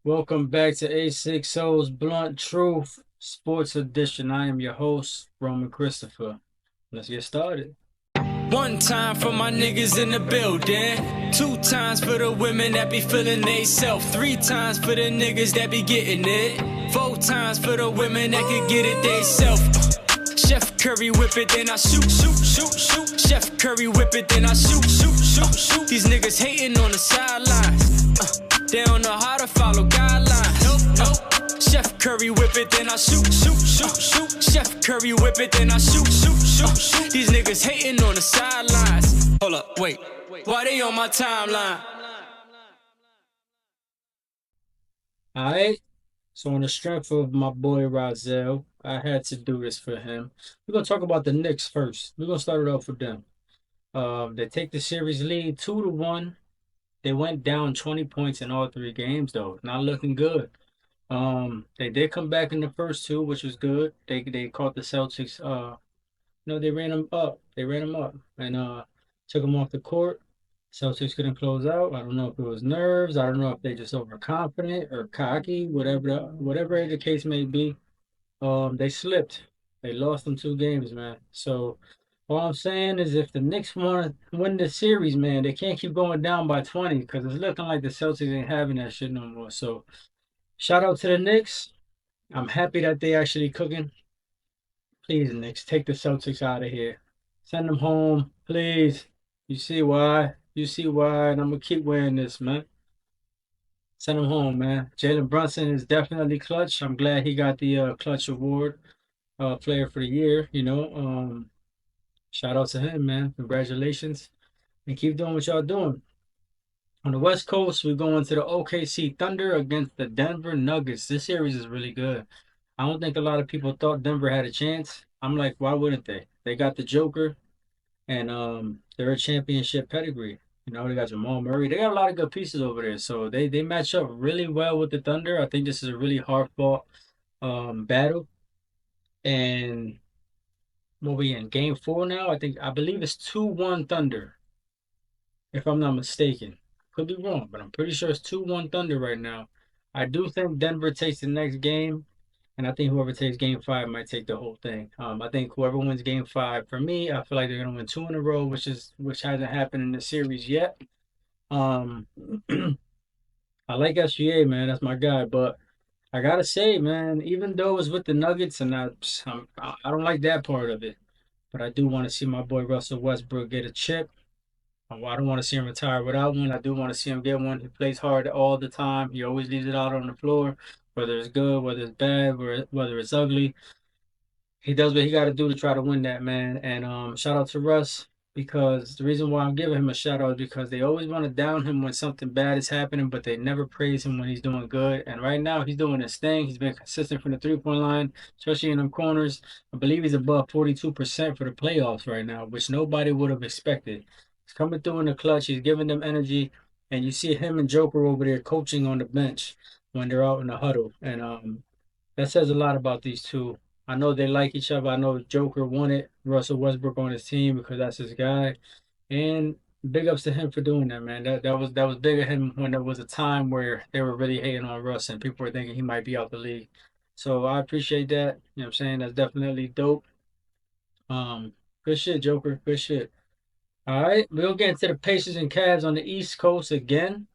Welcome back to A60's Blunt Truth Sports Edition. I am your host, Roman Christopher. Let's get started. One time for my niggas in the building. Two times for the women that be feeling they self. Three times for the niggas that be getting it. Four times for the women that could get it they self. Chef Curry whip it, then I shoot. Chef Curry whip it, then I shoot. These niggas hating on the sidelines. They don't know how to follow guidelines. Nope. Chef Curry whip it, then I shoot. Chef Curry whip it, then I shoot. These niggas hating on the sidelines. Hold up, wait. Why they on my timeline? All right. So, on the strength of my boy Rozelle, I had to do this for him. We're going to talk about the Knicks first. We're going to start it off with them. They take the series lead 2-1. They went down 20 points in all three games, though. Not looking good. They did come back in the first two, which was good. They caught the Celtics. No, they ran them up. They ran them up and took them off the court. Celtics couldn't close out. I don't know if it was nerves. I don't know if they just overconfident or cocky, whatever the case may be. They slipped. They lost them two games, man. So all I'm saying is if the Knicks want to win the series, man, they can't keep going down by 20 because it's looking like the Celtics ain't having that shit no more. So shout out to the Knicks. I'm happy that they actually cooking. Please, Knicks, take the Celtics out of here. Send them home, please. You see why? You see why? And I'm gonna keep wearing this, man. Send them home, man. Jalen Brunson is definitely clutch. I'm glad he got the clutch award, player for the year. Shout out to him, man. Congratulations, and keep doing what y'all doing. On the West Coast, we're going to the OKC Thunder against the Denver Nuggets. This series is really good. I don't think a lot of people thought Denver had a chance. I'm like, why wouldn't they? They got the Joker, and they're a championship pedigree. They got Jamal Murray. They got a lot of good pieces over there, so they match up really well with the Thunder. I think this is a really hard fought battle. And what we in game four now? I believe it's 2-1 Thunder, if I'm not mistaken. Could be wrong, but I'm pretty sure it's 2-1 Thunder right now. I do think Denver takes the next game. And I think whoever takes game five might take the whole thing. I think whoever wins game five, for me, I feel like they're gonna win two in a row, which hasn't happened in the series yet. Um, I like SGA, man, that's my guy, but I gotta say, man, even though it's with the Nuggets, and I don't like that part of it, but I do want to see my boy Russell Westbrook get a chip. I don't want to see him retire without one. I do want to see him get one. He plays hard all the time. He always leaves it out on the floor, whether it's good, whether it's bad, whether it's ugly. He does what he got to do to try to win that, man. And shout out to Russ because the reason why I'm giving him a shout out is because they always want to down him when something bad is happening, but they never praise him when he's doing good. And right now he's doing his thing. He's been consistent from the 3-point line, especially in them corners. I believe he's above 42% for the playoffs right now, which nobody would have expected. He's coming through in the clutch. He's giving them energy, and you see him and Joker over there coaching on the bench when they're out in the huddle, and that says a lot about these two. I know they like each other. I know Joker wanted Russell Westbrook on his team because that's his guy. And big ups to him for doing that, man. That was big of him when there was a time where they were really hating on Russ and people were thinking he might be out the league. So I appreciate that. You know what I'm saying? That's definitely dope. Um, Good shit, Joker. Good shit. All right, we'll get into the Pacers and Cavs on the East Coast again.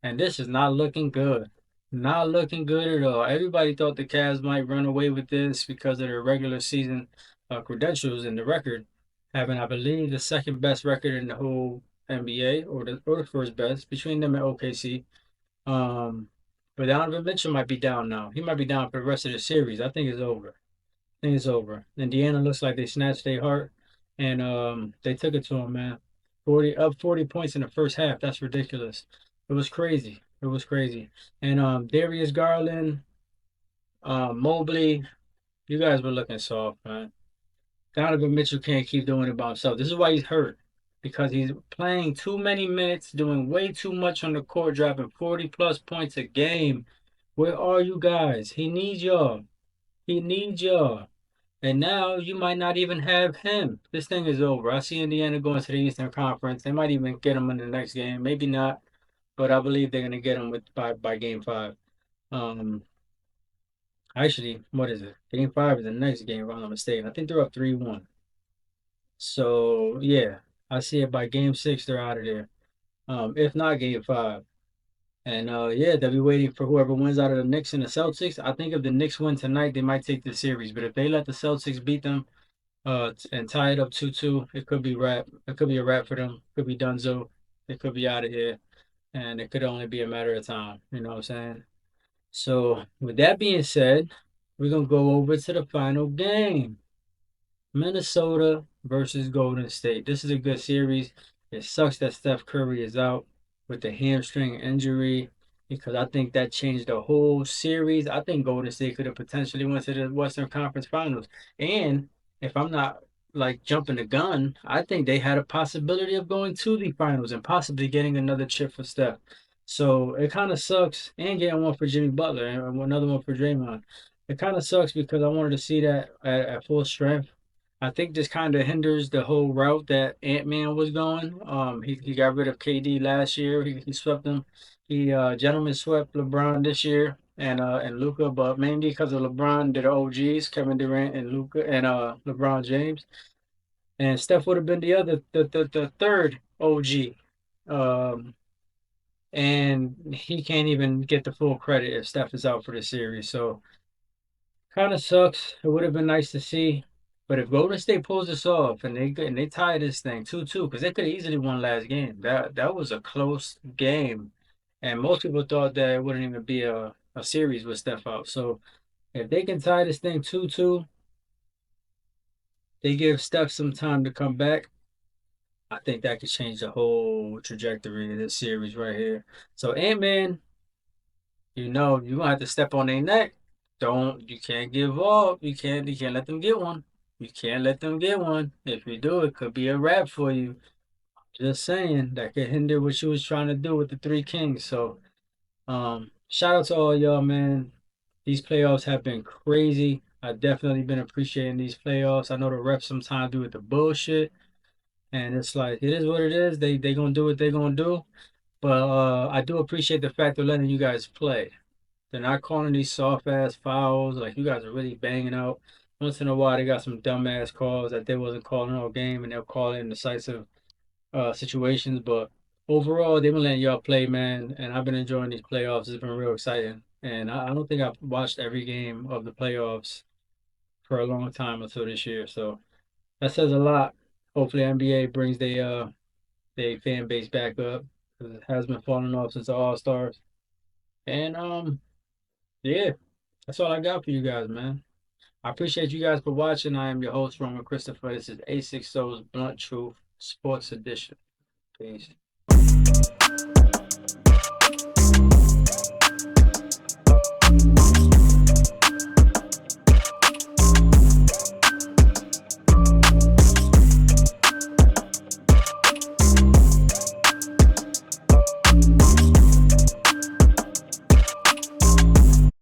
And this is not looking good. Not looking good at all. Everybody thought the Cavs might run away with this because of their regular season credentials and the record, having, I believe, the second best record in the whole NBA or the first best between them and OKC. Um, but Donovan Mitchell might be down now. He might be down for the rest of the series. I think it's over. I think it's over. Indiana looks like they snatched their heart and they took it to them, man. 40 points in the first half. That's ridiculous. It was crazy. It was crazy. And Darius Garland, Mobley, you guys were looking soft, man. Donovan Mitchell can't keep doing it by himself. This is why he's hurt. Because he's playing too many minutes, doing way too much on the court, dropping 40 plus points a game. Where are you guys? He needs y'all. He needs y'all. And now you might not even have him. This thing is over. I see Indiana going to the Eastern Conference. They might even get him in the next game. Maybe not, but I believe they're going to get him by game five. Um, actually, what is it? Game five is the next game, if I'm not mistaken. I think they're up 3-1. So yeah, I see it by game six, they're out of there. If not game five. And yeah, they'll be waiting for whoever wins out of the Knicks and the Celtics. I think if the Knicks win tonight, they might take the series. But if they let the Celtics beat them, and tie it up 2-2, it could be wrap. It could be a wrap for them. Could be donezo. They could be out of here, and it could only be a matter of time. You know what I'm saying? So with that being said, we're gonna go over to the final game. Minnesota versus Golden State. This is a good series. It sucks that Steph Curry is out with the hamstring injury because I think that changed the whole series. I think Golden State could have potentially went to the Western Conference Finals. And if I'm not like jumping the gun, I think they had a possibility of going to the finals and possibly getting another chip for Steph. So it kind of sucks, and getting one for Jimmy Butler and another one for Draymond. It kind of sucks because I wanted to see that at full strength. I think this kind of hinders the whole route that Ant-Man was going. He got rid of KD last year. He swept them. He gentleman swept LeBron this year and Luca, but mainly because of LeBron, they're the OGs, Kevin Durant and Luca and LeBron James. And Steph would have been the third OG. Um, and he can't even get the full credit if Steph is out for the series. So kind of sucks. It would have been nice to see. But if Golden State pulls this off and they tie this thing 2-2, because they could have easily won last game. That was a close game. And most people thought that it wouldn't even be a series with Steph out. So if they can tie this thing 2-2, they give Steph some time to come back. I think that could change the whole trajectory of this series right here. So Ant-Man, you're gonna have to step on their neck. You can't give up. You can't let them get one. You can't let them get one. If you do, it could be a wrap for you. Just saying, that could hinder what you was trying to do with the Three Kings. So, shout out to all y'all, man. These playoffs have been crazy. I've definitely been appreciating these playoffs. I know the refs sometimes do it the bullshit, and it's like it is what it is. They gonna do what they gonna do. But I do appreciate the fact of letting you guys play. They're not calling these soft ass fouls. Like you guys are really banging out. Once in a while, they got some dumbass calls that they wasn't calling all game, and they'll call in decisive situations. But overall, they've been letting y'all play, man. And I've been enjoying these playoffs. It's been real exciting. And I don't think I've watched every game of the playoffs for a long time until this year. So that says a lot. Hopefully, NBA brings their fan base back up because it has been falling off since the All Stars. And yeah, that's all I got for you guys, man. I appreciate you guys for watching. I am your host, Roman Christopher. This is A6O's Blunt Truth Sports Edition. Peace.